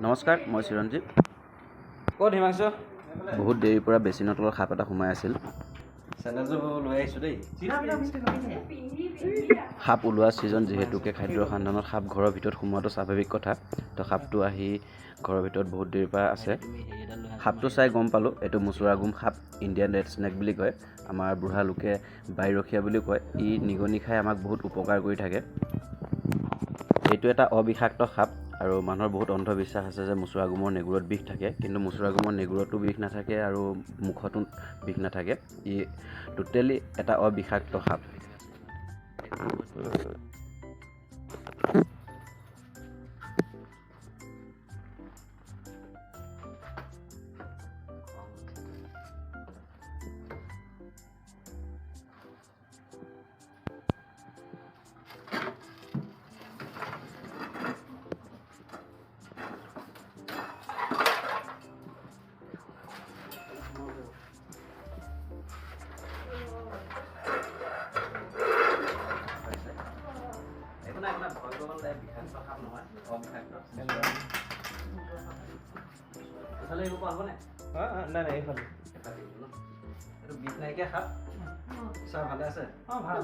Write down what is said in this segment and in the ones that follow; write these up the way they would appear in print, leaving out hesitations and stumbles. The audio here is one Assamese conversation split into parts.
নমস্কাৰ, মই চিৰঞ্জীৱ। ক'ত হিমাংশু? বহুত দেৰিৰ পৰা বেচিনৰ তলত সাপ এটা সোমাই আছিল। চেণ্ডেলযোৰ লৈ আহিছোঁ দেই। সাপ ওলোৱা ছিজন যিহেতুকে খাদ্যৰ সন্ধানত সাপ ঘৰৰ ভিতৰত সোমোৱাটো স্বাভাৱিক কথা। তো সাপটো আহি ঘৰৰ ভিতৰত বহুত দেৰিৰ পৰা আছে। সাপটো চাই গম পালোঁ এইটো মুচুৰাগোম সাপ, ইণ্ডিয়ান ৰেড স্নেক বুলি কয়। আমাৰ বুঢ়া লোকে বাইৰখীয়া বুলি কয়। ই নিগনি খাই আমাক বহুত উপকাৰ কৰি থাকে। এইটো এটা অবিষাক্ত সাপ আৰু মানুহৰ বহুত অন্ধবিশ্বাস আছে যে মুচুৰাগোমৰ নেগুৰত বিষ থাকে, কিন্তু মুচুৰাগোমৰ নেগুৰতো বিষ নাথাকে আৰু মুখতো বিষ নাথাকে। ই টোটেলি এটা অবিষাক্ত সাপ। নাই এইফালে এইটো বিষ নাইকিয়া সাপ। ছাৰ ভালে আছে? ভাল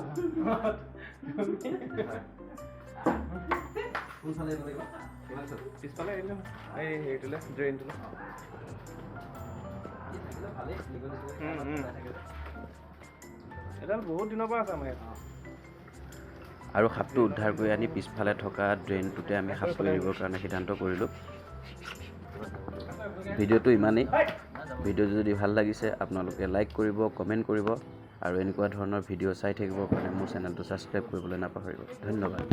কোনফালে আহিব লাগিব? পিছফালে আহিলে এই হেৰিটোলৈ ড্ৰেইনটোলৈ এডাল বহুত দিনৰ পৰা আছে আমাৰ ইয়াত। আৰু সাপটো উদ্ধাৰ কৰি আনি পিছফালে থকা ড্ৰেইনটোতে আমি সাপটো এৰিবৰ কাৰণে সিদ্ধান্ত কৰিলোঁ। ভিডিঅ'টো ইমানেই। ভিডিঅ'টো যদি ভাল লাগিছে আপোনালোকে লাইক কৰিব, কমেণ্ট কৰিব আৰু এনেকুৱা ধৰণৰ ভিডিঅ' চাই থাকিবৰ কাৰণে মোৰ চেনেলটো ছাবস্ক্ৰাইব কৰিবলৈ নাপাহৰিব। ধন্যবাদ।